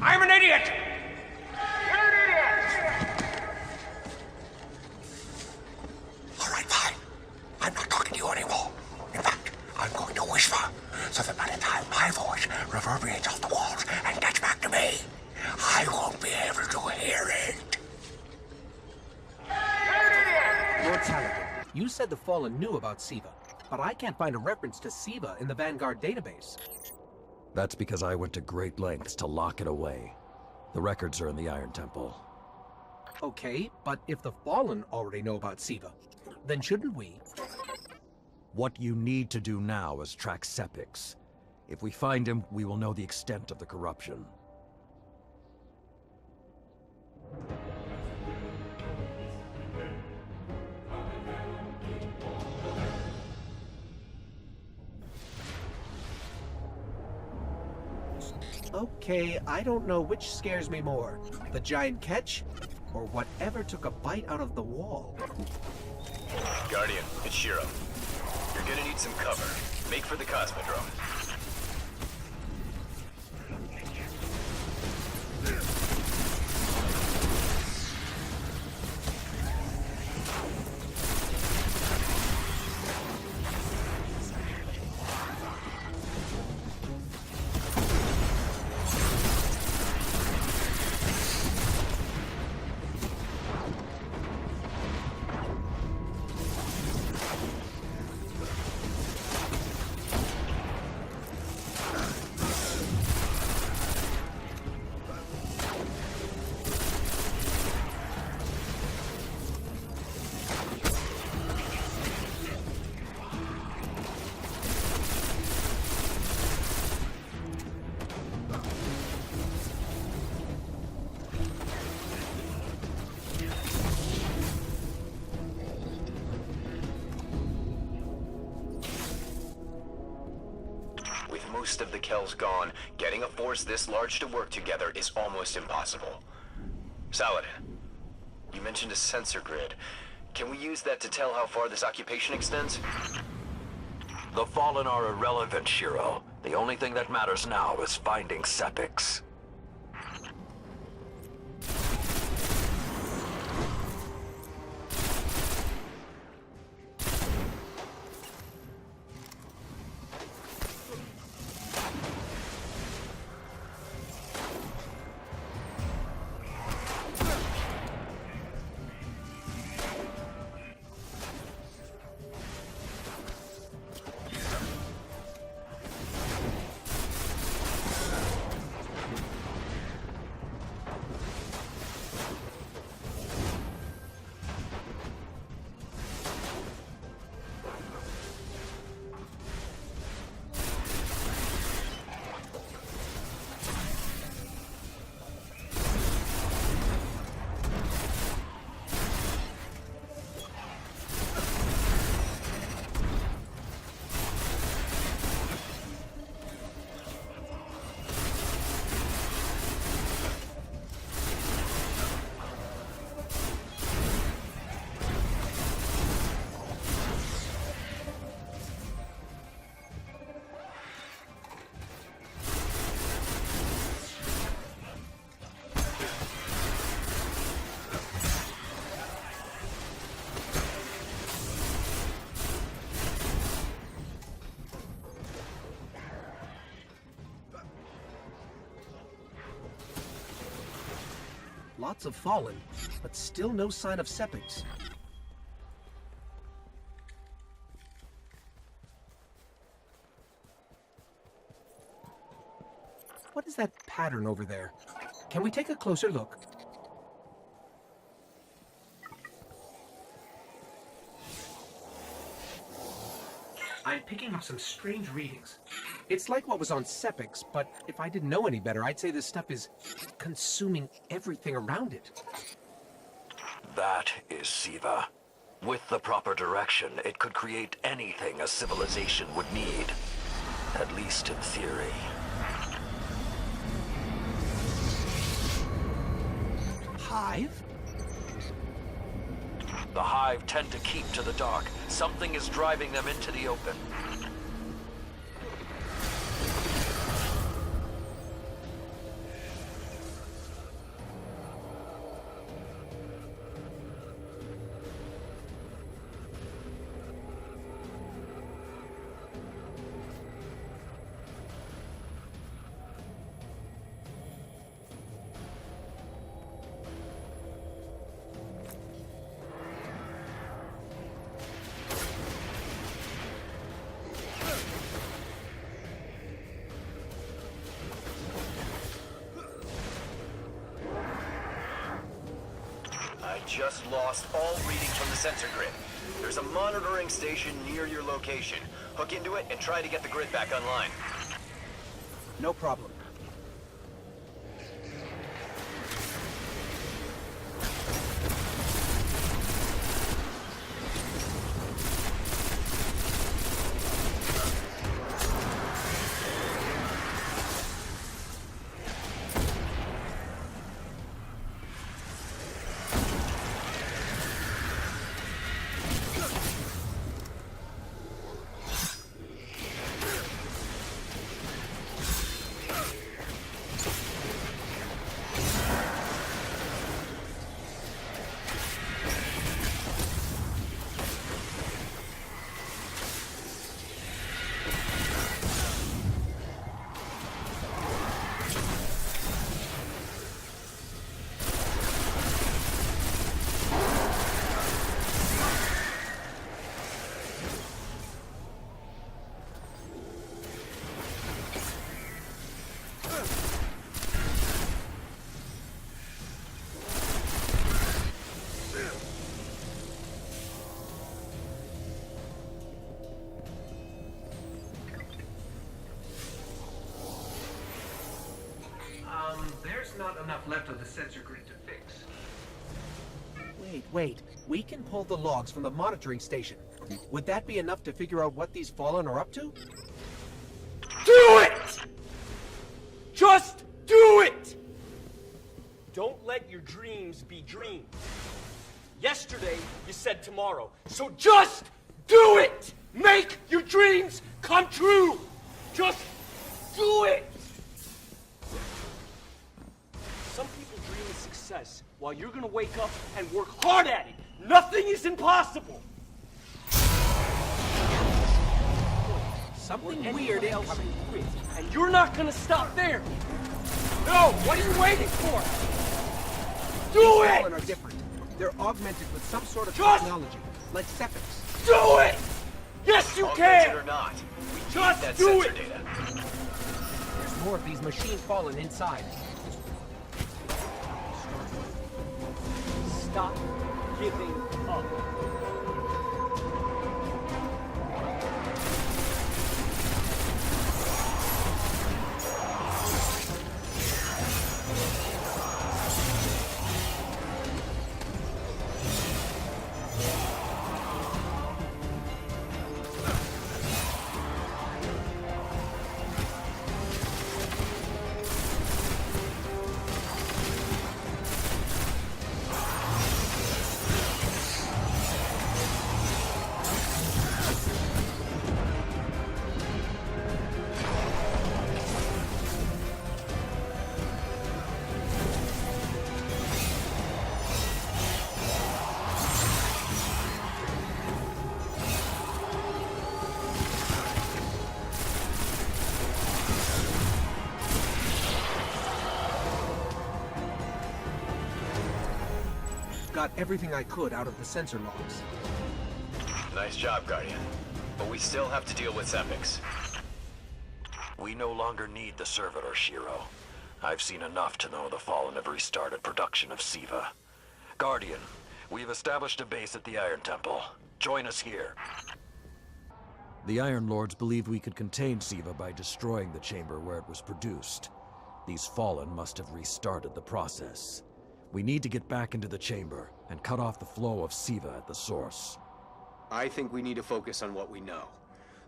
I'm an idiot! You're an idiot! All right, fine. I'm not talking to you anymore. In fact, I'm going to whisper, so that by the time my voice reverberates off the walls and gets back to me, I won't be able to hear it. Lord Saladin, you said the Fallen knew about Siva, but I can't find a reference to Siva in the Vanguard database. That's because I went to great lengths to lock it away. The records are in the Iron Temple. Okay, but if the Fallen already know about Siva, then shouldn't we? What you need to do now is track Sepix. If we find him, we will know the extent of the corruption. Okay, I don't know which scares me more, the giant catch, or whatever took a bite out of the wall. Guardian, it's Shiro. You're gonna need some cover. Make for the Cosmodrome. Most of the Kells gone, getting a force this large to work together is almost impossible. Saladin, you mentioned a sensor grid. Can we use that to tell how far this occupation extends? The Fallen are irrelevant, Shiro. The only thing that matters now is finding Sepix. Lots of Fallen, but still no sign of Sepix. What is that pattern over there? Can we take a closer look? I'm picking up some strange readings. It's like what was on Sepix, but if I didn't know any better, I'd say this stuff is consuming everything around it. That is Siva. With the proper direction, it could create anything a civilization would need. At least in theory. Hive? The Hive tend to keep to the dark. Something is driving them into the open. just lost all readings from the sensor grid. There's a monitoring station near your location. Hook into it and try to get the grid back online. No problem. There's not enough left of the sensor grid to fix. Wait. We can pull the logs from the monitoring station. Would that be enough to figure out what these Fallen are up to? Do it! Just do it! Don't let your dreams be dreams. Yesterday, you said tomorrow. So just do it! Make your dreams come true! Just do it! Some people dream of success, while you're gonna wake up and work hard at it. Nothing is impossible! Something weird incoming. And you're not gonna stop there! No! What are you waiting for? Do it! Fallen are different. They're augmented with some sort of Just technology, like Sepics. Do it! Yes, you Augmented can! or not, we need Just that do sensor it! data. There's more of these machine Fallen inside. Stop giving up. Got everything I could out of the sensor logs. Nice job, Guardian. But we still have to deal with Sepics. We no longer need the servitor, Shiro. I've seen enough to know the Fallen have restarted production of Siva. Guardian, we've established a base at the Iron Temple. Join us here. The Iron Lords believed we could contain Siva by destroying the chamber where it was produced. These Fallen must have restarted the process. We need to get back into the chamber and cut off the flow of Siva at the source. I think we need to focus on what we know.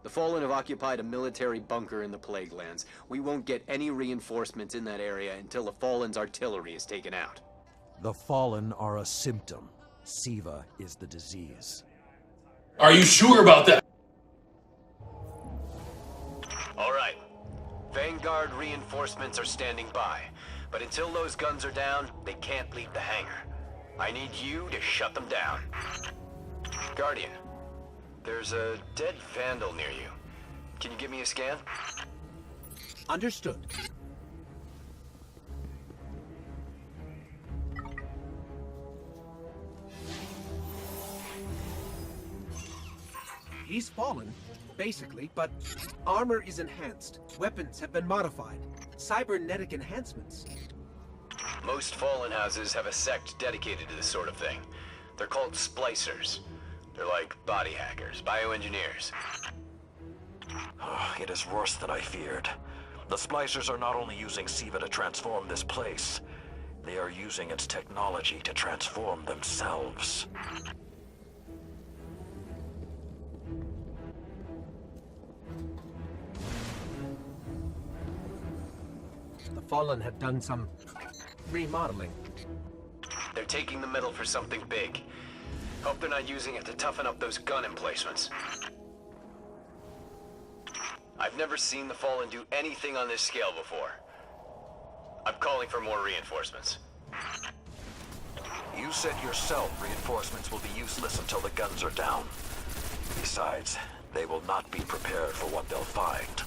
The Fallen have occupied a military bunker in the Plague Lands. We won't get any reinforcements in that area until the Fallen's artillery is taken out. The Fallen are a symptom. Siva is the disease. Are you sure about that? All right. Vanguard reinforcements are standing by. But until those guns are down, they can't leave the hangar. I need you to shut them down. Guardian, there's a dead Vandal near you. Can you give me a scan? Understood. He's fallen, basically, but armor is enhanced. Weapons have been modified. Cybernetic enhancements. Most fallen houses have a sect dedicated to this sort of thing. They're called splicers. They're like body hackers, bioengineers. It is worse than I feared. The splicers are not only using SIVA to transform this place, they are using its technology to transform themselves. The Fallen have done some remodeling. They're taking the metal for something big. Hope they're not using it to toughen up those gun emplacements. I've never seen the Fallen do anything on this scale before. I'm calling for more reinforcements. You said yourself reinforcements will be useless until the guns are down. Besides, they will not be prepared for what they'll find.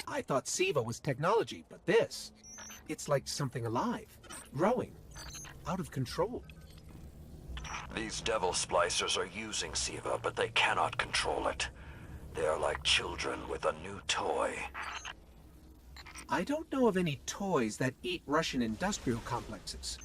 I thought SIVA was technology, but this... It's like something alive, growing, out of control. These devil splicers are using SIVA, but they cannot control it. They are like children with a new toy. I don't know of any toys that eat Russian industrial complexes.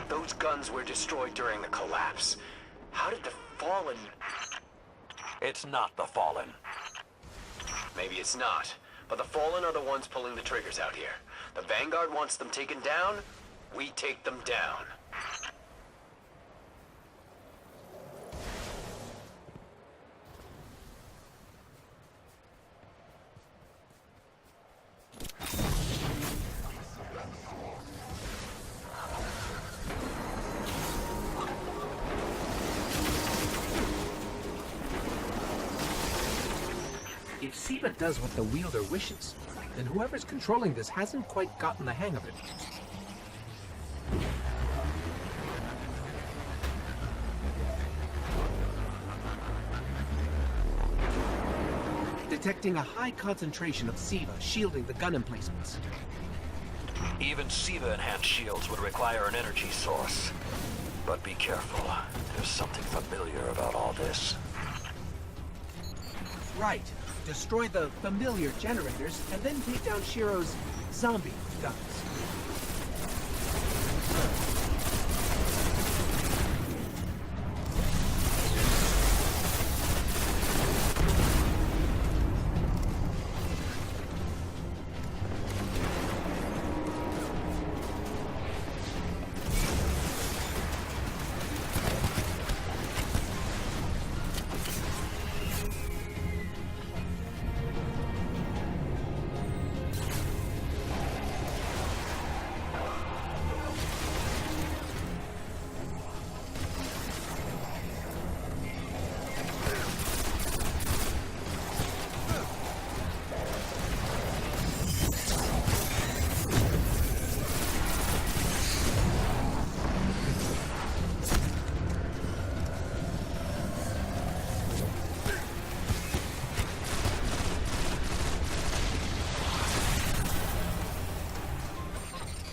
Those guns were destroyed during the collapse. How did the Fallen... It's not the Fallen. Maybe it's not, but the Fallen are the ones pulling the triggers out here. The Vanguard wants them taken down, we take them down. If SIVA does what the wielder wishes, then whoever's controlling this hasn't quite gotten the hang of it. Detecting a high concentration of SIVA shielding the gun emplacements. Even SIVA-enhanced shields would require an energy source. But be careful. There's something familiar about all this. Right. destroy the familiar generators, and then take down Shiro's zombie guns.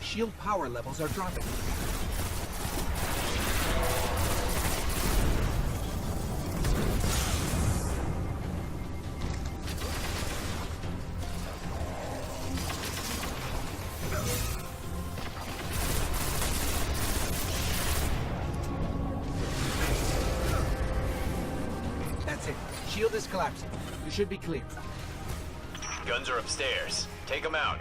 Shield power levels are dropping. That's it. Shield is collapsing. You should be clear. Guns are upstairs. Take them out.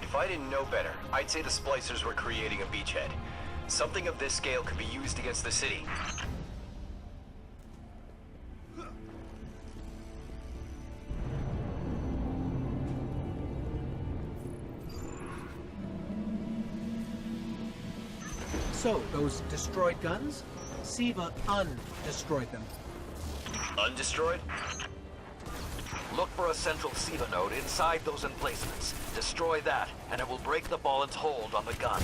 If I didn't know better, I'd say the splicers were creating a beachhead. Something of this scale could be used against the city. So, those destroyed guns? Siva undestroyed them. Undestroyed? Look for a central SIVA node inside those emplacements. Destroy that, and it will break the Fallen's hold on the gun.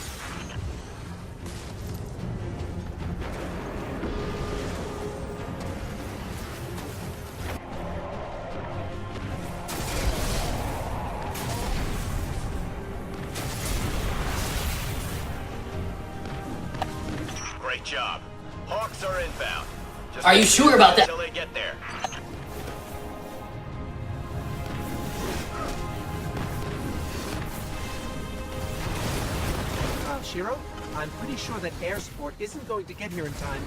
Great job. Hawks are inbound. Just Are you sure about that? until they get there. Shiro, I'm pretty sure that air support isn't going to get here in time.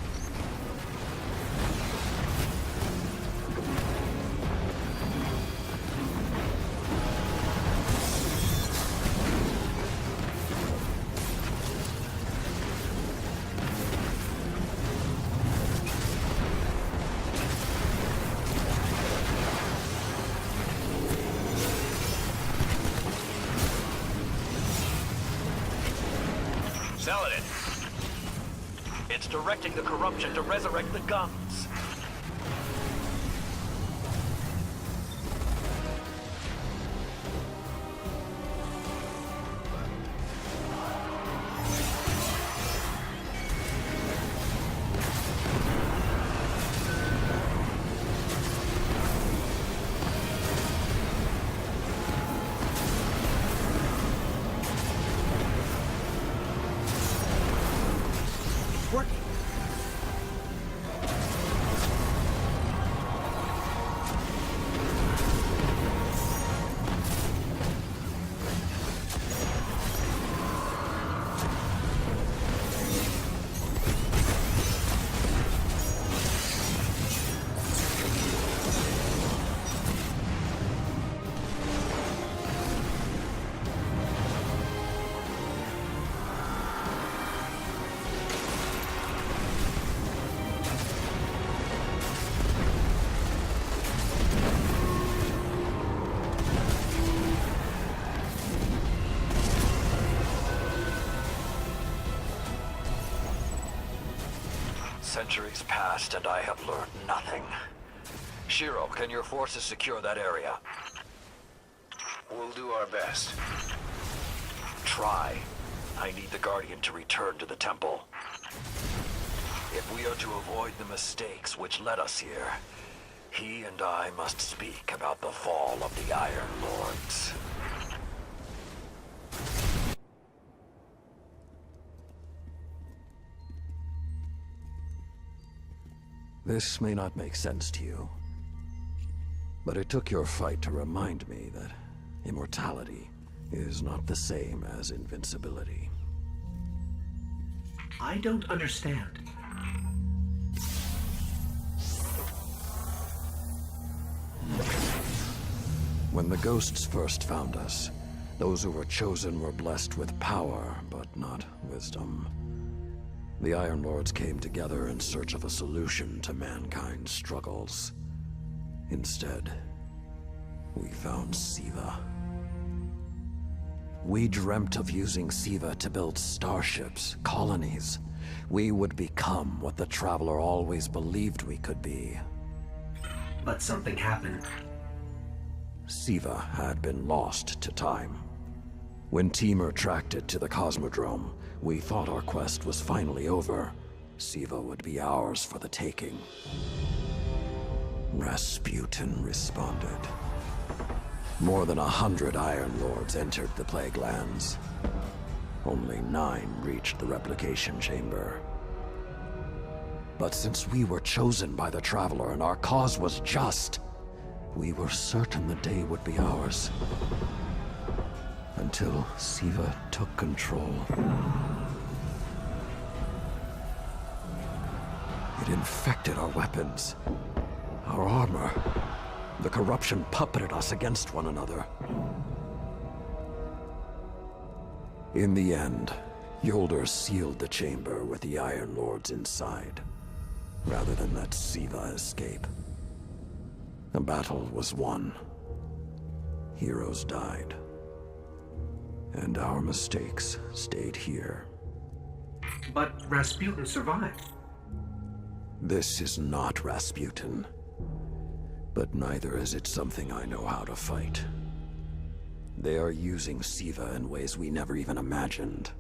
Saladin. It's directing the corruption to resurrect the guns. Working. Centuries passed and I have learned nothing. Shiro, can your forces secure that area? We'll do our best. Try. I need the Guardian to return to the temple. If we are to avoid the mistakes which led us here, he and I must speak about the fall of the Iron Lords. This may not make sense to you, But it took your fight to remind me that immortality is not the same as invincibility. I don't understand. When the ghosts first found us, those who were chosen were blessed with power, but not wisdom. The Iron Lords came together in search of a solution to mankind's struggles. Instead, we found Siva. We dreamt of using Siva to build starships, colonies. We would become what the Traveler always believed we could be. But something happened. Siva had been lost to time. When Temur tracked it to the Cosmodrome, we thought our quest was finally over. Siva would be ours for the taking. Rasputin responded. More than 100 Iron Lords entered the Plague Lands. Only 9 reached the replication chamber. But since we were chosen by the Traveler and our cause was just, we were certain the day would be ours. Until Siva took control. It infected our weapons, our armor. The corruption puppeted us against one another. In the end, Yolder sealed the chamber with the Iron Lords inside, rather than let Siva escape. The battle was won. Heroes died. And our mistakes stayed here. But Rasputin survived. This is not Rasputin. But neither is it something I know how to fight. They are using Siva in ways we never even imagined.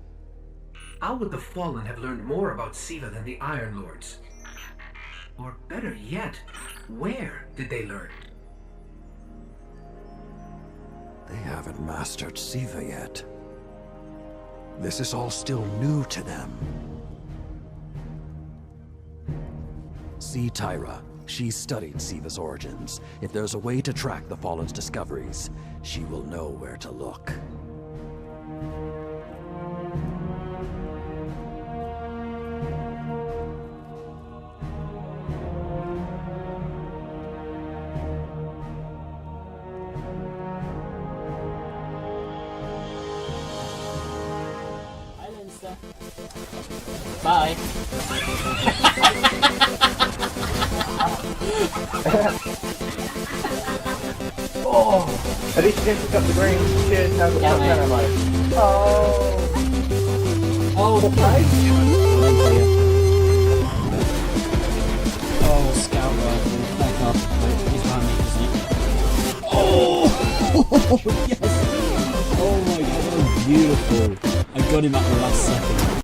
How would the Fallen have learned more about Siva than the Iron Lords? Or better yet, where did they learn? They haven't mastered Siva yet. This is all still new to them. See Tyra. She studied Siva's origins. If there's a way to track the Fallen's discoveries, she will know where to look. Bye. Oh, at least you didn't pick up the green. Cheers, have a Yeah, fun man. time, mate. Oh, Oh, the price? Oh, scout rifle. Back up. Wait, he's behind me, isn't he? Oh! Yes! Oh my god, that was beautiful. I got him at the last second.